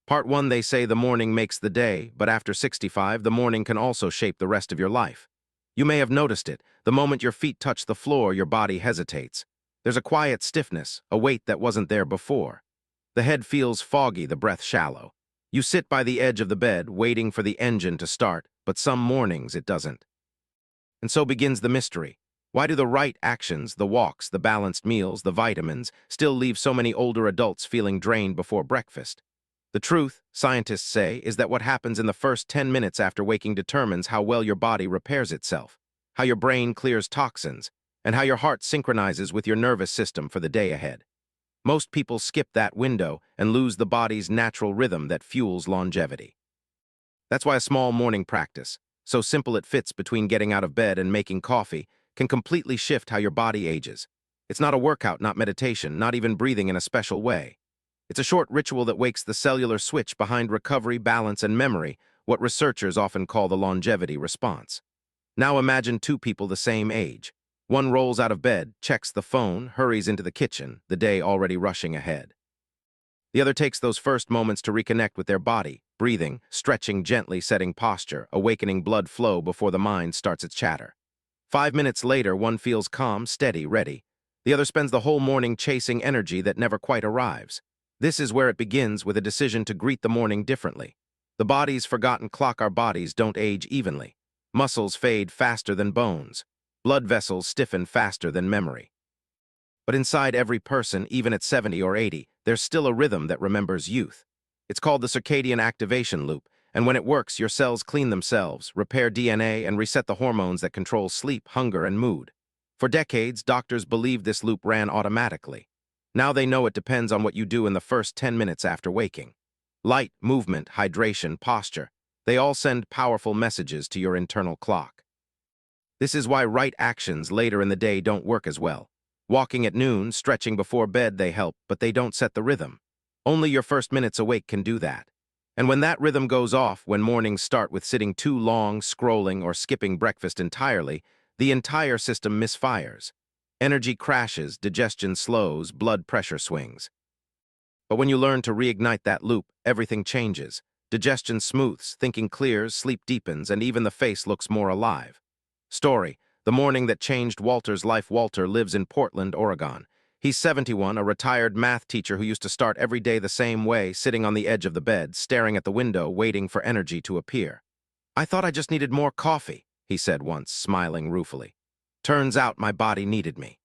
Part 1, they say the morning makes the day, but after 65, the morning can also shape the rest of your life. You may have noticed it. The moment your feet touch the floor, your body hesitates. There's a quiet stiffness, a weight that wasn't there before. The head feels foggy, the breath shallow. You sit by the edge of the bed, waiting for the engine to start, but some mornings it doesn't. And so begins the mystery. Why do the right actions, the walks, the balanced meals, the vitamins, still leave so many older adults feeling drained before breakfast? The truth, scientists say, is that what happens in the first 10 minutes after waking determines how well your body repairs itself, how your brain clears toxins, and how your heart synchronizes with your nervous system for the day ahead. Most people skip that window and lose the body's natural rhythm that fuels longevity. That's why a small morning practice, so simple it fits between getting out of bed and making coffee, can completely shift how your body ages. It's not a workout, not meditation, not even breathing in a special way. It's a short ritual that wakes the cellular switch behind recovery, balance, and memory, what researchers often call the longevity response. Now imagine two people the same age. One rolls out of bed, checks the phone, hurries into the kitchen, the day already rushing ahead. The other takes those first moments to reconnect with their body, breathing, stretching gently, setting posture, awakening blood flow before the mind starts its chatter. 5 minutes later, one feels calm, steady, ready. The other spends the whole morning chasing energy that never quite arrives. This is where it begins, with a decision to greet the morning differently. The body's forgotten clock. Our bodies don't age evenly. Muscles fade faster than bones. Blood vessels stiffen faster than memory. But inside every person, even at 70 or 80, there's still a rhythm that remembers youth. It's called the circadian activation loop, and when it works, your cells clean themselves, repair DNA, and reset the hormones that control sleep, hunger, and mood. For decades, doctors believed this loop ran automatically. Now they know it depends on what you do in the first 10 minutes after waking. Light, movement, hydration, posture, they all send powerful messages to your internal clock. This is why right actions later in the day don't work as well. Walking at noon, stretching before bed, they help, but they don't set the rhythm. Only your first minutes awake can do that. And when that rhythm goes off, when mornings start with sitting too long, scrolling, or skipping breakfast entirely, the entire system misfires. Energy crashes, digestion slows, blood pressure swings. But when you learn to reignite that loop, everything changes. Digestion smooths, thinking clears, sleep deepens, and even the face looks more alive. Story: the morning that changed Walter's life. Walter lives in Portland, Oregon. He's 71, a retired math teacher who used to start every day the same way, sitting on the edge of the bed, staring at the window, waiting for energy to appear. "I thought I just needed more coffee," he said once, smiling ruefully. "Turns out my body needed me."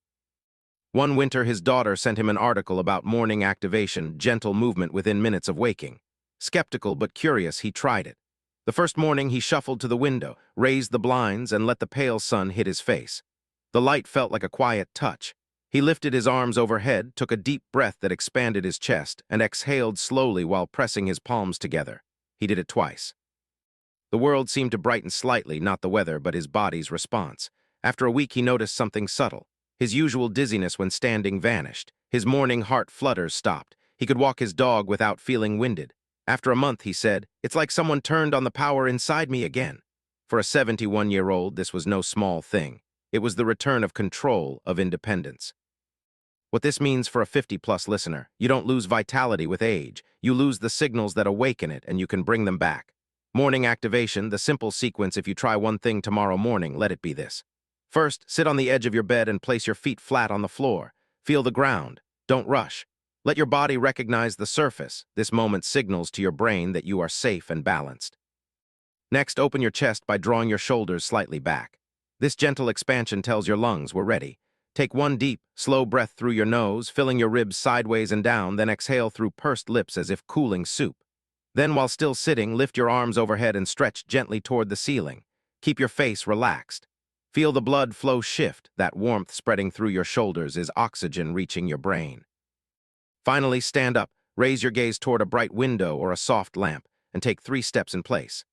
One winter, his daughter sent him an article about morning activation, gentle movement within minutes of waking. Skeptical but curious, he tried it. The first morning, he shuffled to the window, raised the blinds, and let the pale sun hit his face. The light felt like a quiet touch. He lifted his arms overhead, took a deep breath that expanded his chest, and exhaled slowly while pressing his palms together. He did it twice. The world seemed to brighten slightly, not the weather, but his body's response. After a week, he noticed something subtle. His usual dizziness when standing vanished. His morning heart flutters stopped. He could walk his dog without feeling winded. After a month, he said, "It's like someone turned on the power inside me again." For a 71-year-old, this was no small thing. It was the return of control, of independence. What this means for a 50-plus listener: you don't lose vitality with age. You lose the signals that awaken it, and you can bring them back. Morning activation, the simple sequence. If you try one thing tomorrow morning, let it be this. First, sit on the edge of your bed and place your feet flat on the floor. Feel the ground. Don't rush. Let your body recognize the surface. This moment signals to your brain that you are safe and balanced. Next, open your chest by drawing your shoulders slightly back. This gentle expansion tells your lungs we're ready. Take one deep, slow breath through your nose, filling your ribs sideways and down, then exhale through pursed lips as if cooling soup. Then, while still sitting, lift your arms overhead and stretch gently toward the ceiling. Keep your face relaxed. Feel the blood flow shift. That warmth spreading through your shoulders is oxygen reaching your brain. Finally, stand up, raise your gaze toward a bright window or a soft lamp, and take 3 steps in place.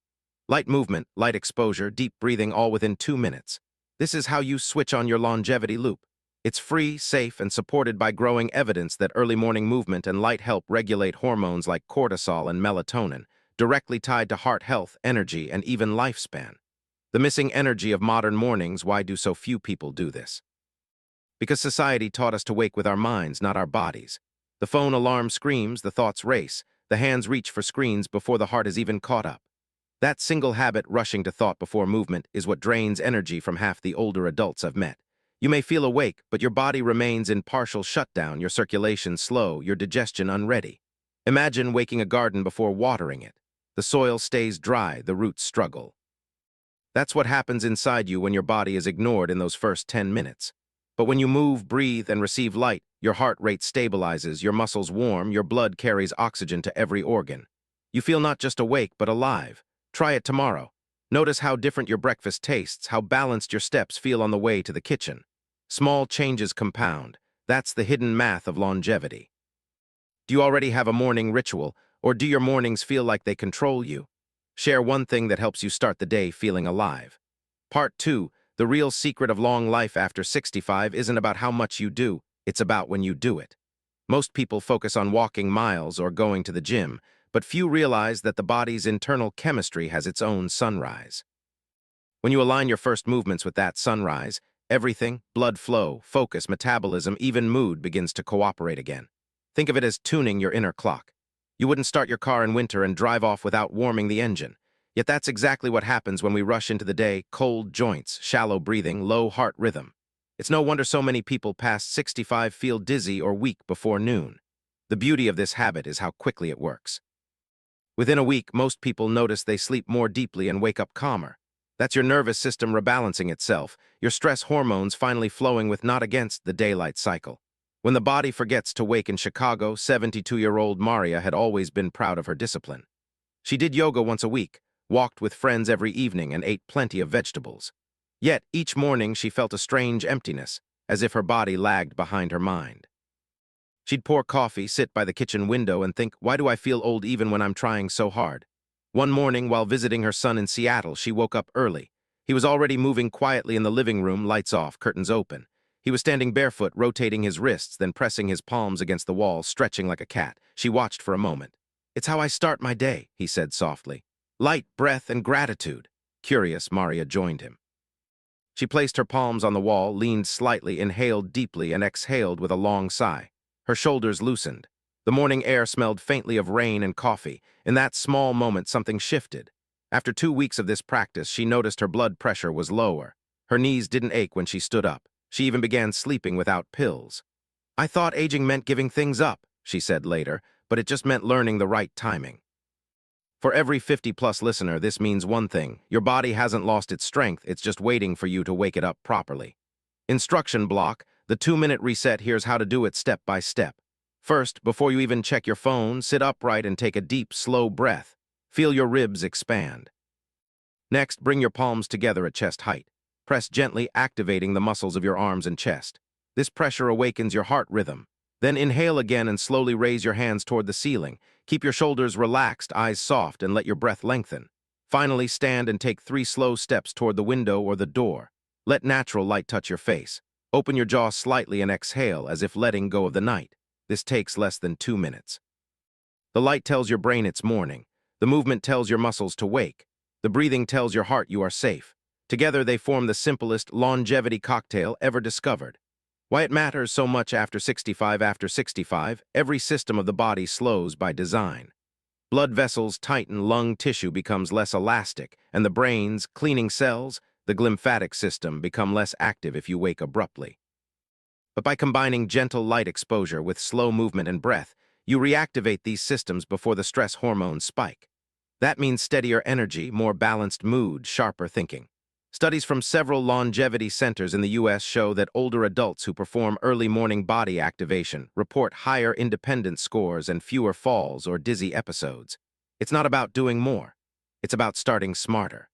Light movement, light exposure, deep breathing, all within 2 minutes. This is how you switch on your longevity loop. It's free, safe, and supported by growing evidence that early morning movement and light help regulate hormones like cortisol and melatonin, directly tied to heart health, energy, and even lifespan. The missing energy of modern mornings. Why do so few people do this? Because society taught us to wake with our minds, not our bodies. The phone alarm screams, the thoughts race. The hands reach for screens before the heart is even caught up. That single habit, rushing to thought before movement, is what drains energy from half the older adults I've met. You may feel awake, but your body remains in partial shutdown, your circulation slow, your digestion unready. Imagine waking a garden before watering it. The soil stays dry, the roots struggle. That's what happens inside you when your body is ignored in those first 10 minutes. But when you move, breathe, and receive light, your heart rate stabilizes, your muscles warm, your blood carries oxygen to every organ. You feel not just awake, but alive. Try it tomorrow. Notice how different your breakfast tastes, how balanced your steps feel on the way to the kitchen. Small changes compound. That's the hidden math of longevity. Do you already have a morning ritual, or do your mornings feel like they control you? Share one thing that helps you start the day feeling alive. Part 2. The real secret of long life after 65 isn't about how much you do, it's about when you do it. Most people focus on walking miles or going to the gym, but few realize that the body's internal chemistry has its own sunrise. When you align your first movements with that sunrise, everything, blood flow, focus, metabolism, even mood begins to cooperate again. Think of it as tuning your inner clock. You wouldn't start your car in winter and drive off without warming the engine. Yet that's exactly what happens when we rush into the day, cold joints, shallow breathing, low heart rhythm. It's no wonder so many people past 65 feel dizzy or weak before noon. The beauty of this habit is how quickly it works. Within a week, most people notice they sleep more deeply and wake up calmer. That's your nervous system rebalancing itself, your stress hormones finally flowing with not against the daylight cycle. When the body forgets to wake in Chicago, 72-year-old Maria had always been proud of her discipline. She did yoga once a week, walked with friends every evening, and ate plenty of vegetables. Yet, each morning she felt a strange emptiness, as if her body lagged behind her mind. She'd pour coffee, sit by the kitchen window, and think, why do I feel old even when I'm trying so hard? One morning, while visiting her son in Seattle, she woke up early. He was already moving quietly in the living room, lights off, curtains open. He was standing barefoot, rotating his wrists, then pressing his palms against the wall, stretching like a cat. She watched for a moment. "It's how I start my day," he said softly. "Light, breath, and gratitude." Curious, Maria joined him. She placed her palms on the wall, leaned slightly, inhaled deeply, and exhaled with a long sigh. Her shoulders loosened. The morning air smelled faintly of rain and coffee. In that small moment, something shifted. After 2 weeks of this practice, she noticed her blood pressure was lower. Her knees didn't ache when she stood up. She even began sleeping without pills. "I thought aging meant giving things up," she said later, "but it just meant learning the right timing." For every 50-plus listener, this means one thing. Your body hasn't lost its strength, it's just waiting for you to wake it up properly. Instruction block, the 2-minute reset. Here's how to do it step by step. First, before you even check your phone, sit upright and take a deep, slow breath. Feel your ribs expand. Next, bring your palms together at chest height. Press gently, activating the muscles of your arms and chest. This pressure awakens your heart rhythm. Then inhale again and slowly raise your hands toward the ceiling. Keep your shoulders relaxed, eyes soft, and let your breath lengthen. Finally, stand and take 3 slow steps toward the window or the door. Let natural light touch your face. Open your jaw slightly and exhale as if letting go of the night. This takes less than 2 minutes. The light tells your brain it's morning. The movement tells your muscles to wake. The breathing tells your heart you are safe. Together, they form the simplest longevity cocktail ever discovered. Why it matters so much after 65. After 65, every system of the body slows by design. Blood vessels tighten, lung tissue becomes less elastic, and the brain's cleaning cells, the glymphatic system, become less active if you wake abruptly. But by combining gentle light exposure with slow movement and breath, you reactivate these systems before the stress hormones spike. That means steadier energy, more balanced mood, sharper thinking. Studies from several longevity centers in the U.S. show that older adults who perform early morning body activation report higher independence scores and fewer falls or dizzy episodes. It's not about doing more. It's about starting smarter.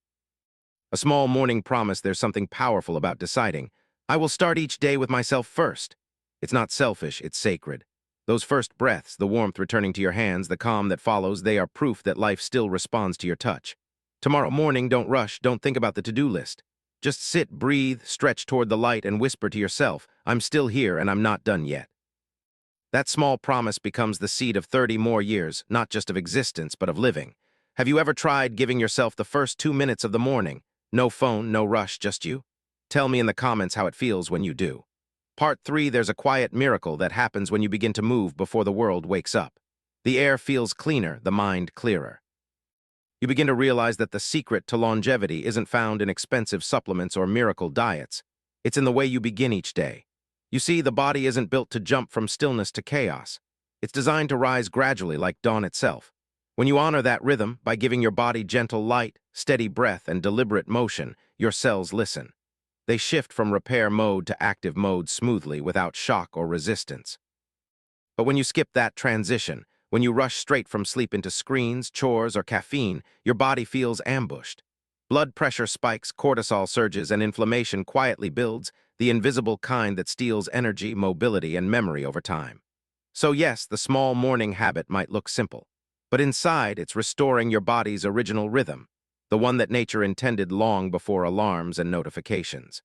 A small morning promise. There's something powerful about deciding, I will start each day with myself first. It's not selfish, it's sacred. Those first breaths, the warmth returning to your hands, the calm that follows, they are proof that life still responds to your touch. Tomorrow morning, don't rush, don't think about the to-do list. Just sit, breathe, stretch toward the light, and whisper to yourself, I'm still here and I'm not done yet. That small promise becomes the seed of 30 more years, not just of existence, but of living. Have you ever tried giving yourself the first 2 minutes of the morning? No phone, no rush, just you? Tell me in the comments how it feels when you do. Part 3, there's a quiet miracle that happens when you begin to move before the world wakes up. The air feels cleaner, the mind clearer. You begin to realize that the secret to longevity isn't found in expensive supplements or miracle diets. It's in the way you begin each day. You see, the body isn't built to jump from stillness to chaos. It's designed to rise gradually like dawn itself. When you honor that rhythm by giving your body gentle light, steady breath, and deliberate motion, your cells listen. They shift from repair mode to active mode smoothly without shock or resistance. But when you skip that transition, when you rush straight from sleep into screens, chores, or caffeine, your body feels ambushed. Blood pressure spikes, cortisol surges, and inflammation quietly builds, the invisible kind that steals energy, mobility, and memory over time. So yes, the small morning habit might look simple, but inside it's restoring your body's original rhythm, the one that nature intended long before alarms and notifications.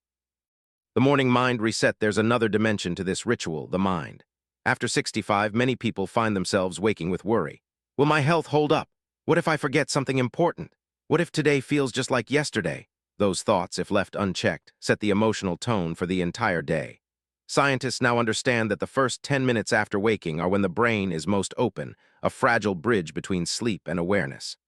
The morning mind reset, there's another dimension to this ritual, the mind. After 65, many people find themselves waking with worry. Will my health hold up? What if I forget something important? What if today feels just like yesterday? Those thoughts, if left unchecked, set the emotional tone for the entire day. Scientists now understand that the first 10 minutes after waking are when the brain is most open, a fragile bridge between sleep and awareness.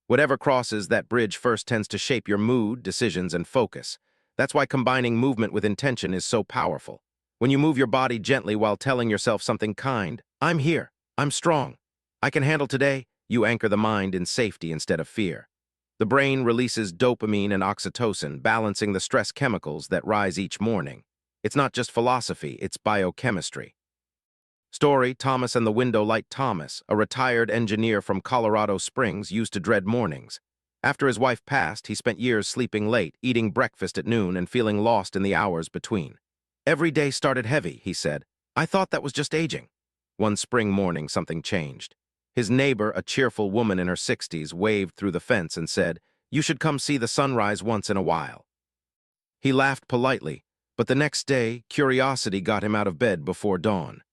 Whatever crosses that bridge first tends to shape your mood, decisions, and focus. That's why combining movement with intention is so powerful. When you move your body gently while telling yourself something kind, I'm here, I'm strong, I can handle today, you anchor the mind in safety instead of fear. The brain releases dopamine and oxytocin, balancing the stress chemicals that rise each morning. It's not just philosophy, it's biochemistry. Story: Thomas and the Window Light. Thomas, a retired engineer from Colorado Springs, used to dread mornings. After his wife passed, he spent years sleeping late, eating breakfast at noon, and feeling lost in the hours between. Every day started heavy, he said. I thought that was just aging. One spring morning, something changed. His neighbor, a cheerful woman in her 60s, waved through the fence and said, "You should come see the sunrise once in a while." He laughed politely, but the next day, curiosity got him out of bed before dawn.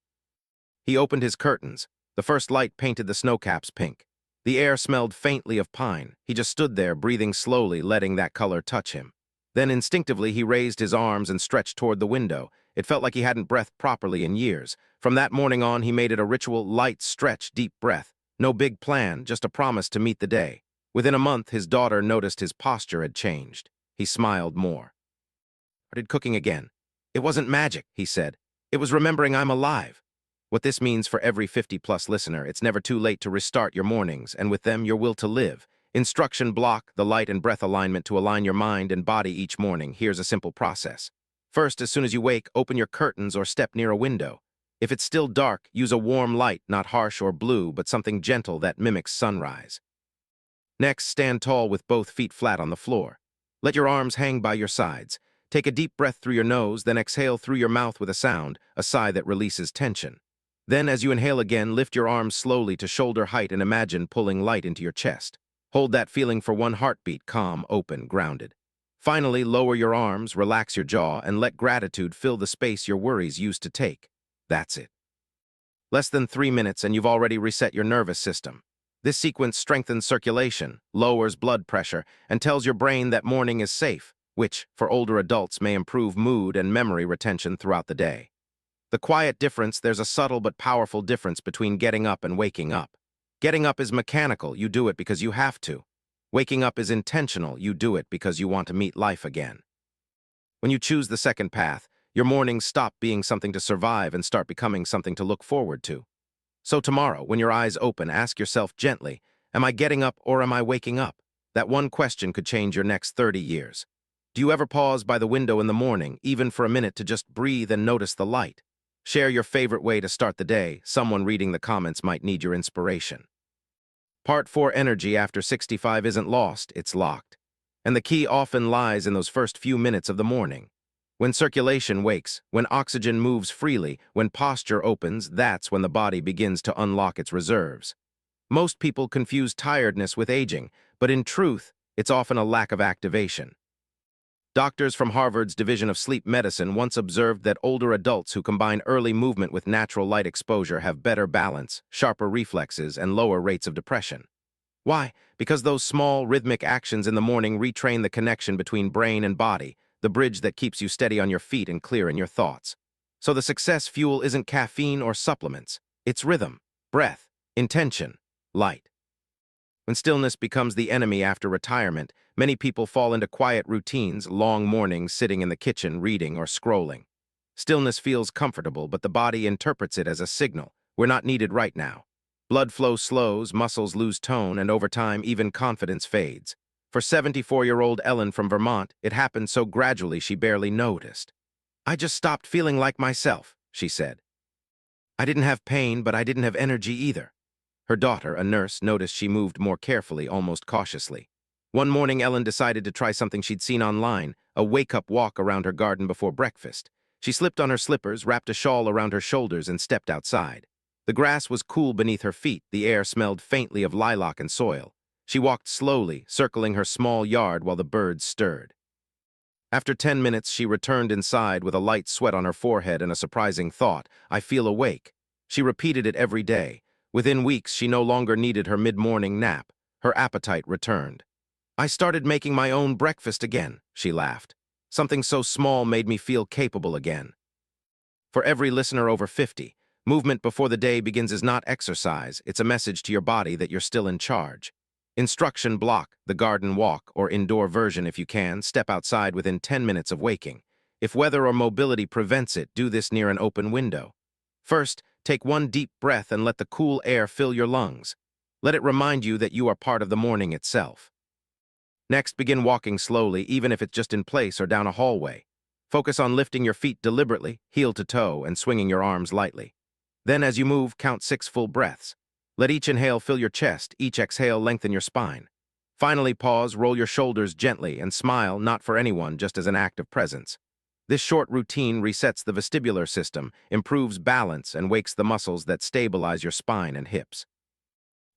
He opened his curtains. The first light painted the snowcaps pink. The air smelled faintly of pine. He just stood there, breathing slowly, letting that color touch him. Then instinctively he raised his arms and stretched toward the window. It felt like he hadn't breathed properly in years. From that morning on, he made it a ritual: light stretch, deep breath. No big plan, just a promise to meet the day. Within a month, his daughter noticed his posture had changed. He smiled more. Started cooking again. It wasn't magic, he said. It was remembering I'm alive. What this means for every 50-plus listener: it's never too late to restart your mornings, and with them, your will to live. Instruction block: the light and breath alignment to align your mind and body each morning. Here's a simple process. First, as soon as you wake, open your curtains or step near a window. If it's still dark, use a warm light, not harsh or blue, but something gentle that mimics sunrise. Next, stand tall with both feet flat on the floor. Let your arms hang by your sides. Take a deep breath through your nose, then exhale through your mouth with a sound, a sigh that releases tension. Then, as you inhale again, lift your arms slowly to shoulder height and imagine pulling light into your chest. Hold that feeling for one heartbeat, calm, open, grounded. Finally, lower your arms, relax your jaw, and let gratitude fill the space your worries used to take. That's it. Less than 3 minutes and you've already reset your nervous system. This sequence strengthens circulation, lowers blood pressure, and tells your brain that morning is safe, which, for older adults, may improve mood and memory retention throughout the day. The quiet difference: there's a subtle but powerful difference between getting up and waking up. Getting up is mechanical, you do it because you have to. Waking up is intentional, you do it because you want to meet life again. When you choose the second path, your mornings stop being something to survive and start becoming something to look forward to. So tomorrow, when your eyes open, ask yourself gently, am I getting up or am I waking up? That one question could change your next 30 years. Do you ever pause by the window in the morning, even for a minute, to just breathe and notice the light? Share your favorite way to start the day. Someone reading the comments might need your inspiration. Part 4: Energy after 65 isn't lost, it's locked. And the key often lies in those first few minutes of the morning. When circulation wakes, when oxygen moves freely, when posture opens, that's when the body begins to unlock its reserves. Most people confuse tiredness with aging, but in truth, it's often a lack of activation. Doctors from Harvard's Division of Sleep Medicine once observed that older adults who combine early movement with natural light exposure have better balance, sharper reflexes, and lower rates of depression. Why? Because those small, rhythmic actions in the morning retrain the connection between brain and body, the bridge that keeps you steady on your feet and clear in your thoughts. So the success fuel isn't caffeine or supplements. It's rhythm, breath, Intention. Light. When stillness becomes the enemy after retirement, many people fall into quiet routines, long mornings sitting in the kitchen reading or scrolling. Stillness feels comfortable, but the body interprets it as a signal. We're not needed right now. Blood flow slows, muscles lose tone, and over time, even confidence fades. For 74-year-old Ellen from Vermont, it happened so gradually she barely noticed. "I just stopped feeling like myself," she said. "I didn't have pain, but I didn't have energy either." Her daughter, a nurse, noticed she moved more carefully, almost cautiously. One morning, Ellen decided to try something she'd seen online, a wake-up walk around her garden before breakfast. She slipped on her slippers, wrapped a shawl around her shoulders, and stepped outside. The grass was cool beneath her feet, the air smelled faintly of lilac and soil. She walked slowly, circling her small yard while the birds stirred. After 10 minutes, she returned inside with a light sweat on her forehead and a surprising thought: "I feel awake." She repeated it every day. Within weeks, she no longer needed her mid-morning nap. Her appetite returned. "I started making my own breakfast again," she laughed. "Something so small made me feel capable again." For every listener over 50, movement before the day begins is not exercise, it's a message to your body that you're still in charge. Instruction block, the garden walk, or indoor version if you can, step outside within 10 minutes of waking. If weather or mobility prevents it, do this near an open window. First, take one deep breath and let the cool air fill your lungs. Let it remind you that you are part of the morning itself. Next, begin walking slowly, even if it's just in place or down a hallway. Focus on lifting your feet deliberately, heel to toe, and swinging your arms lightly. Then, as you move, count 6 full breaths. Let each inhale fill your chest, each exhale lengthen your spine. Finally, pause, roll your shoulders gently, and smile, not for anyone, just as an act of presence. This short routine resets the vestibular system, improves balance, and wakes the muscles that stabilize your spine and hips.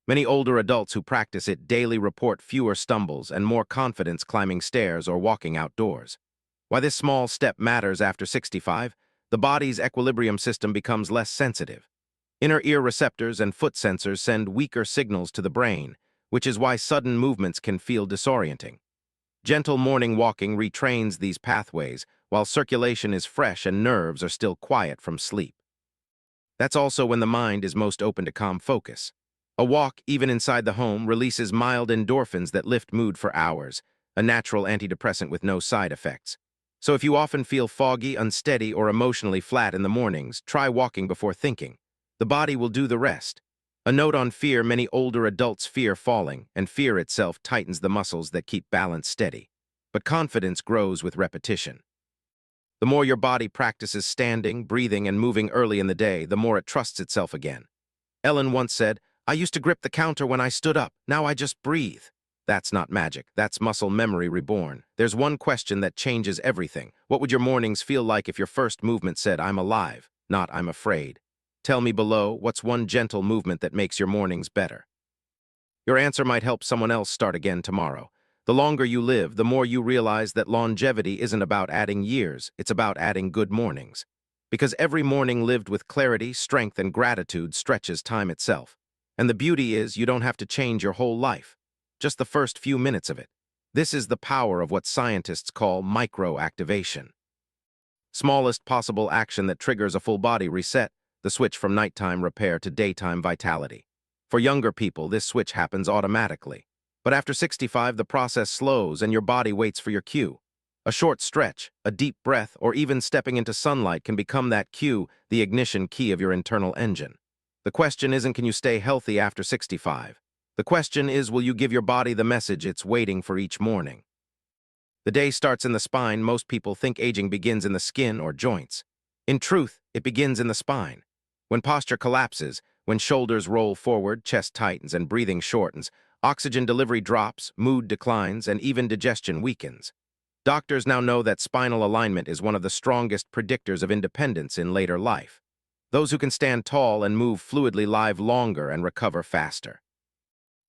Many older adults who practice it daily report fewer stumbles and more confidence climbing stairs or walking outdoors. Why this small step matters after 65, the body's equilibrium system becomes less sensitive. Inner ear receptors and foot sensors send weaker signals to the brain, which is why sudden movements can feel disorienting. Gentle morning walking retrains these pathways, while circulation is fresh and nerves are still quiet from sleep. That's also when the mind is most open to calm focus. A walk, even inside the home, releases mild endorphins that lift mood for hours, a natural antidepressant with no side effects. So if you often feel foggy, unsteady, or emotionally flat in the mornings, try walking before thinking. The body will do the rest. A note on fear: many older adults fear falling, and fear itself tightens the muscles that keep balance steady. But confidence grows with repetition. The more your body practices standing, breathing, and moving early in the day, the more it trusts itself again. Ellen once said, "I used to grip the counter when I stood up. Now I just breathe." That's not magic. That's muscle memory reborn. There's one question that changes everything. What would your mornings feel like if your first movement said, "I'm alive," not "I'm afraid"? Tell me below, what's one gentle movement that makes your mornings better? Your answer might help someone else start again tomorrow. The longer you live, the more you realize that longevity isn't about adding years, it's about adding good mornings. Because every morning lived with clarity, strength, and gratitude stretches time itself. And the beauty is, you don't have to change your whole life, just the first few minutes of it. This is the power of what scientists call micro-activation. Smallest possible action that triggers a full-body reset, the switch from nighttime repair to daytime vitality. For younger people, this switch happens automatically. But after 65, the process slows and your body waits for your cue. A short stretch, a deep breath, or even stepping into sunlight can become that cue, the ignition key of your internal engine. The question isn't, can you stay healthy after 65? The question is, will you give your body the message it's waiting for each morning? The day starts in the spine. Most people think aging begins in the skin or joints. In truth, it begins in the spine. When posture collapses, when shoulders roll forward, chest tightens, and breathing shortens, oxygen delivery drops, mood declines, and even digestion weakens. Doctors now know that spinal alignment is one of the strongest predictors of independence in later life. Those who can stand tall and move fluidly live longer and recover faster.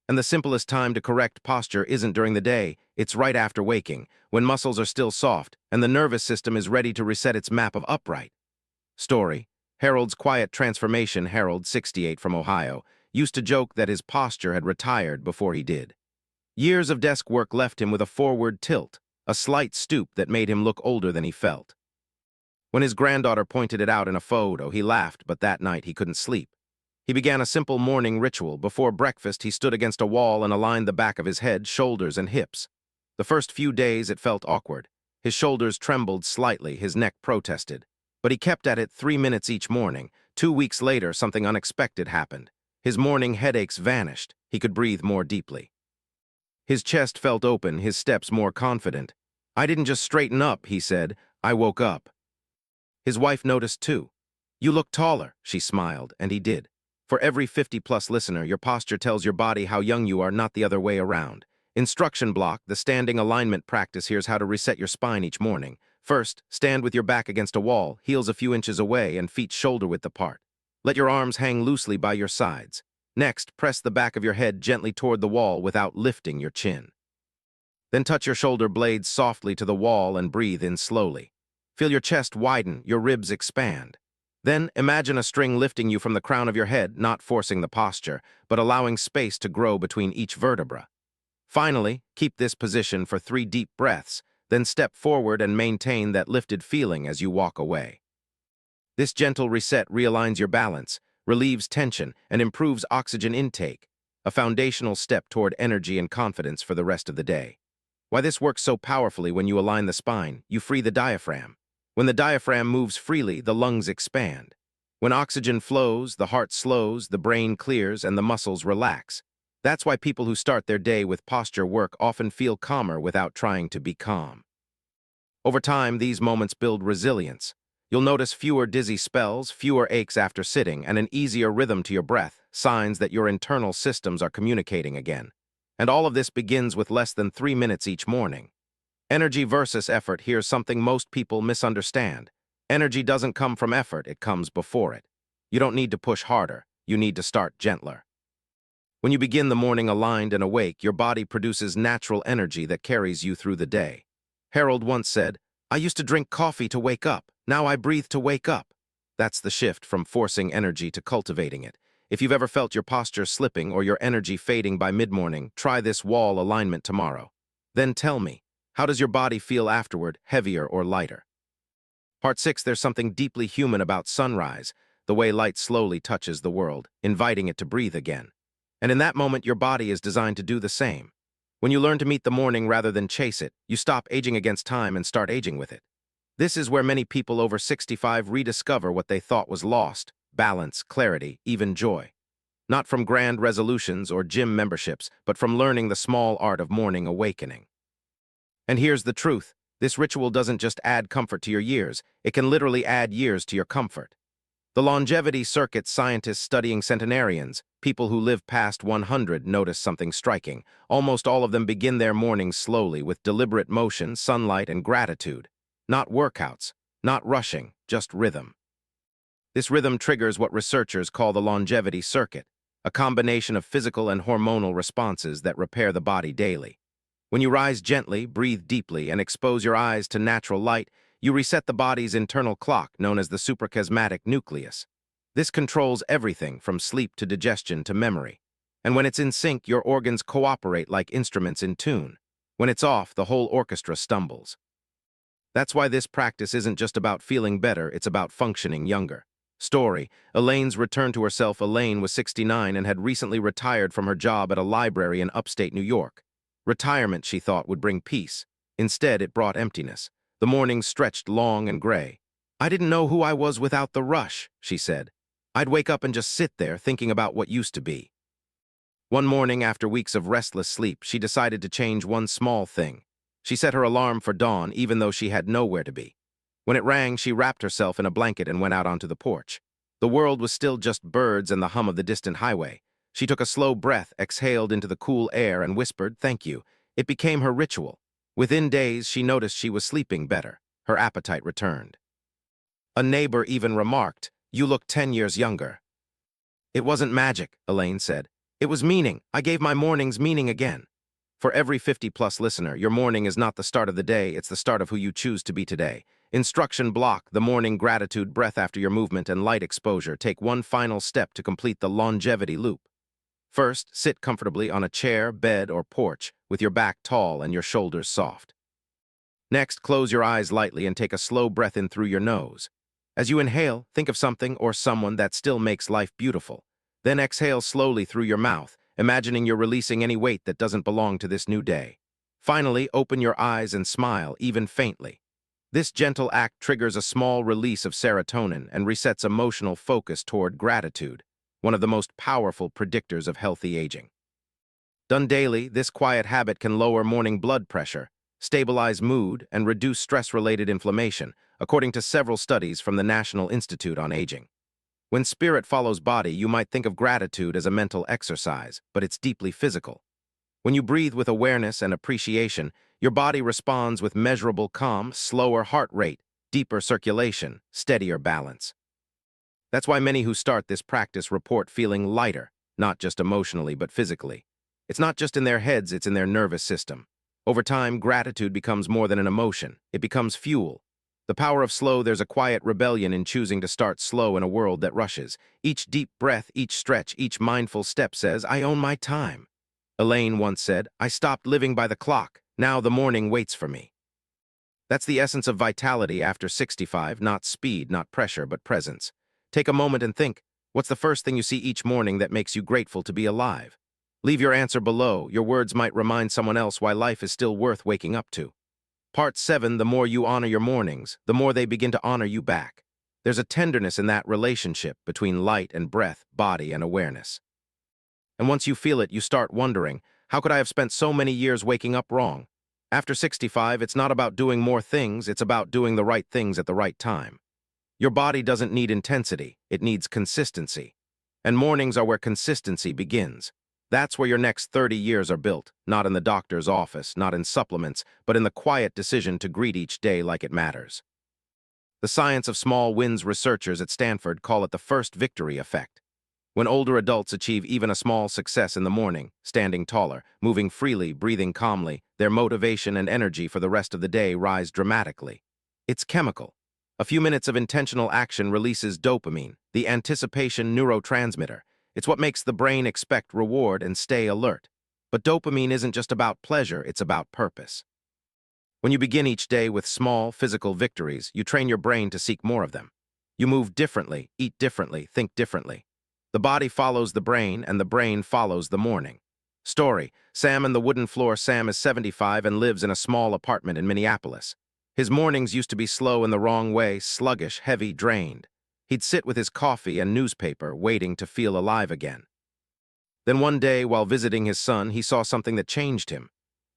And the simplest time to correct posture isn't during the day, it's right after waking, when muscles are still soft and the nervous system is ready to reset its map of upright. Story: Harold's quiet transformation. Harold, 68, from Ohio, used to joke that his posture had retired before he did. Years of desk work left him with a forward tilt, a slight stoop that made him look older than he felt. When his granddaughter pointed it out in a photo, he laughed, but that night he couldn't sleep. He began a simple morning ritual. Before breakfast, he stood against a wall and aligned the back of his head, shoulders, and hips. The first few days, it felt awkward. His shoulders trembled slightly, his neck protested. But he kept at it 3 minutes each morning. 2 weeks later, something unexpected happened. His morning headaches vanished. He could breathe more deeply. His chest felt open, his steps more confident. "I didn't just straighten up," he said. "I woke up." His wife noticed too. "You look taller," she smiled, and he did. For every 50-plus listener, your posture tells your body how young you are, not the other way around. Instruction block, the standing alignment practice. Here's how to reset your spine each morning. First, stand with your back against a wall, heels a few inches away, and feet shoulder-width apart. Let your arms hang loosely by your sides. Next, press the back of your head gently toward the wall without lifting your chin. Then touch your shoulder blades softly to the wall and breathe in slowly. Feel your chest widen, your ribs expand. Then, imagine a string lifting you from the crown of your head, not forcing the posture, but allowing space to grow between each vertebra. Finally, keep this position for 3 deep breaths, then step forward and maintain that lifted feeling as you walk away. This gentle reset realigns your balance, relieves tension, and improves oxygen intake, a foundational step toward energy and confidence for the rest of the day. Why this works so powerfully: when you align the spine, you free the diaphragm. When the diaphragm moves freely, the lungs expand. When oxygen flows, the heart slows, the brain clears, and the muscles relax. That's why people who start their day with posture work often feel calmer without trying to be calm. Over time, these moments build resilience. You'll notice fewer dizzy spells, fewer aches after sitting, and an easier rhythm to your breath, signs that your internal systems are communicating again. And all of this begins with less than 3 minutes each morning. Energy versus effort. Here's something most people misunderstand. Energy doesn't come from effort, it comes before it. You don't need to push harder, you need to start gentler. When you begin the morning aligned and awake, your body produces natural energy that carries you through the day. Harold once said, "I used to drink coffee to wake up, now I breathe to wake up." That's the shift from forcing energy to cultivating it. If you've ever felt your posture slipping or your energy fading by mid-morning, try this wall alignment tomorrow. Then tell me, how does your body feel afterward, heavier or lighter? Part 6. There's something deeply human about sunrise, the way light slowly touches the world, inviting it to breathe again. And in that moment, your body is designed to do the same. When you learn to meet the morning rather than chase it, you stop aging against time and start aging with it. This is where many people over 65 rediscover what they thought was lost: balance, clarity, even joy. Not from grand resolutions or gym memberships, but from learning the small art of morning awakening. And here's the truth: this ritual doesn't just add comfort to your years, it can literally add years to your comfort. The longevity circuit scientists studying centenarians, people who live past 100, notice something striking. Almost all of them begin their mornings slowly, with deliberate motion, sunlight, and gratitude. Not workouts, not rushing, just rhythm. This rhythm triggers what researchers call the longevity circuit, a combination of physical and hormonal responses that repair the body daily. When you rise gently, breathe deeply, and expose your eyes to natural light, you reset the body's internal clock, known as the suprachiasmatic nucleus. This controls everything from sleep to digestion to memory. And when it's in sync, your organs cooperate like instruments in tune. When it's off, the whole orchestra stumbles. That's why this practice isn't just about feeling better, it's about functioning younger. Story: Elaine's return to herself. Elaine was 69 and had recently retired from her job at a library in upstate New York. Retirement, she thought, would bring peace. Instead, it brought emptiness. The mornings stretched long and gray. "I didn't know who I was without the rush," she said. "I'd wake up and just sit there thinking about what used to be." One morning, after weeks of restless sleep, she decided to change one small thing. She set her alarm for dawn, even though she had nowhere to be. When it rang, she wrapped herself in a blanket and went out onto the porch. The world was still just birds and the hum of the distant highway. She took a slow breath, exhaled into the cool air, and whispered, "Thank you." It became her ritual. Within days, she noticed she was sleeping better. Her appetite returned. A neighbor even remarked, "You look 10 years younger." "It wasn't magic," Elaine said. "It was meaning. I gave my mornings meaning again." For every 50-plus listener, your morning is not the start of the day, it's the start of who you choose to be today. Instruction block: the morning gratitude, breath after your movement, and light exposure. Take one final step to complete the longevity loop. First, sit comfortably on a chair, bed, or porch, with your back tall and your shoulders soft. Next, close your eyes lightly and take a slow breath in through your nose. As you inhale, think of something or someone that still makes life beautiful. Then exhale slowly through your mouth, imagining you're releasing any weight that doesn't belong to this new day. Finally, open your eyes and smile, even faintly. This gentle act triggers a small release of serotonin and resets emotional focus toward gratitude, one of the most powerful predictors of healthy aging. Done daily, this quiet habit can lower morning blood pressure, stabilize mood, and reduce stress-related inflammation, according to several studies from the National Institute on Aging. When spirit follows body, you might think of gratitude as a mental exercise, but it's deeply physical. When you breathe with awareness and appreciation, your body responds with measurable calm, slower heart rate, deeper circulation, steadier balance. That's why many who start this practice report feeling lighter, not just emotionally but physically. It's not just in their heads, it's in their nervous system. Over time, gratitude becomes more than an emotion. It becomes fuel. The power of slow, there's a quiet rebellion in choosing to start slow in a world that rushes. Each deep breath, each stretch, each mindful step says, I own my time. Elaine once said, I stopped living by the clock. Now the morning waits for me. That's the essence of vitality after 65, not speed, not pressure, but presence. Take a moment and think, what's the first thing you see each morning that makes you grateful to be alive? Leave your answer below. Your words might remind someone else why life is still worth waking up to. Part 7, the more you honor your mornings, the more they begin to honor you back. There's a tenderness in that relationship between light and breath, body and awareness. And once you feel it, you start wondering, how could I have spent so many years waking up wrong? After 65, it's not about doing more things, it's about doing the right things at the right time. Your body doesn't need intensity, it needs consistency. And mornings are where consistency begins. That's where your next 30 years are built, not in the doctor's office, not in supplements, but in the quiet decision to greet each day like it matters. The science of small wins researchers at Stanford call it the first victory effect. When older adults achieve even a small success in the morning, standing taller, moving freely, breathing calmly, their motivation and energy for the rest of the day rise dramatically. It's chemical. A few minutes of intentional action releases dopamine, the anticipation neurotransmitter. It's what makes the brain expect reward and stay alert. But dopamine isn't just about pleasure, it's about purpose. When you begin each day with small, physical victories, you train your brain to seek more of them. You move differently, eat differently, think differently. The body follows the brain, and the brain follows the morning. Story: Sam and the wooden floor. Sam is 75 and lives in a small apartment in Minneapolis. His mornings used to be slow in the wrong way, sluggish, heavy, drained. He'd sit with his coffee and newspaper, waiting to feel alive again. Then one day, while visiting his son, he saw something that changed him.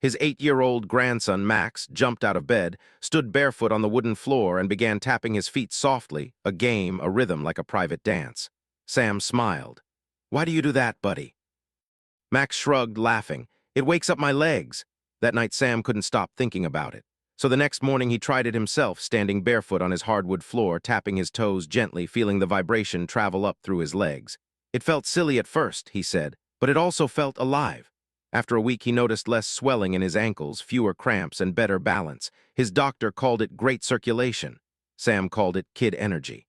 His 8-year-old grandson, Max, jumped out of bed, stood barefoot on the wooden floor, and began tapping his feet softly, a game, a rhythm like a private dance. Sam smiled. "Why do you do that, buddy?" Max shrugged, laughing. "It wakes up my legs." That night, Sam couldn't stop thinking about it. So the next morning, he tried it himself, standing barefoot on his hardwood floor, tapping his toes gently, feeling the vibration travel up through his legs. It felt silly at first, he said, but it also felt alive. After a week, he noticed less swelling in his ankles, fewer cramps, and better balance. His doctor called it great circulation. Sam called it kid energy.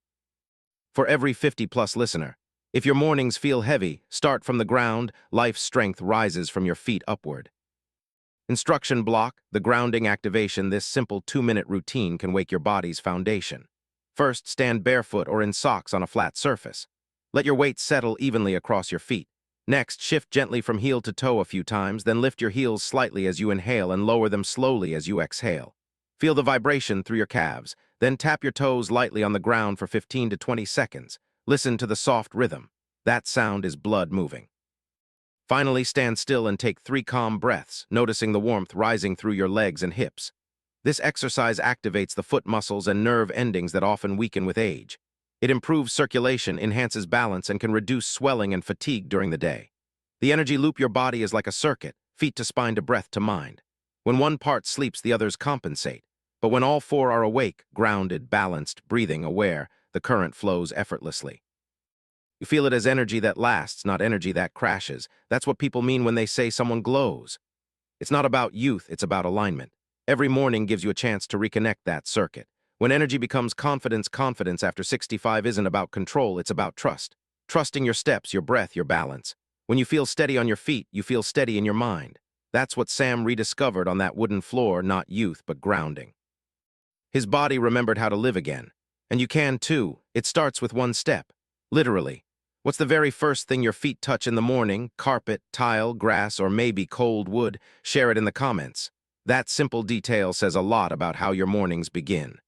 For every 50-plus listener, if your mornings feel heavy, start from the ground. Life's strength rises from your feet upward. Instruction block, the grounding activation. This simple 2-minute routine can wake your body's foundation. First, stand barefoot or in socks on a flat surface. Let your weight settle evenly across your feet. Next, shift gently from heel to toe a few times, then lift your heels slightly as you inhale and lower them slowly as you exhale. Feel the vibration through your calves, then tap your toes lightly on the ground for 15 to 20 seconds. Listen to the soft rhythm. That sound is blood moving. Finally, stand still and take 3 calm breaths, noticing the warmth rising through your legs and hips. This exercise activates the foot muscles and nerve endings that often weaken with age. It improves circulation, enhances balance, and can reduce swelling and fatigue during the day. The energy loop. Your body is like a circuit, feet to spine to breath to mind. When one part sleeps, the others compensate. But when all 4 are awake, grounded, balanced, breathing, aware, the current flows effortlessly. You feel it as energy that lasts, not energy that crashes. That's what people mean when they say someone glows. It's not about youth, it's about alignment. Every morning gives you a chance to reconnect that circuit. When energy becomes confidence, confidence after 65 isn't about control, it's about trust. Trusting your steps, your breath, your balance. When you feel steady on your feet, you feel steady in your mind. That's what Sam rediscovered on that wooden floor, not youth, but grounding. His body remembered how to live again. And you can too. It starts with one step. Literally. What's the very first thing your feet touch in the morning? Carpet, tile, grass, or maybe cold wood? Share it in the comments. That simple detail says a lot about how your mornings begin.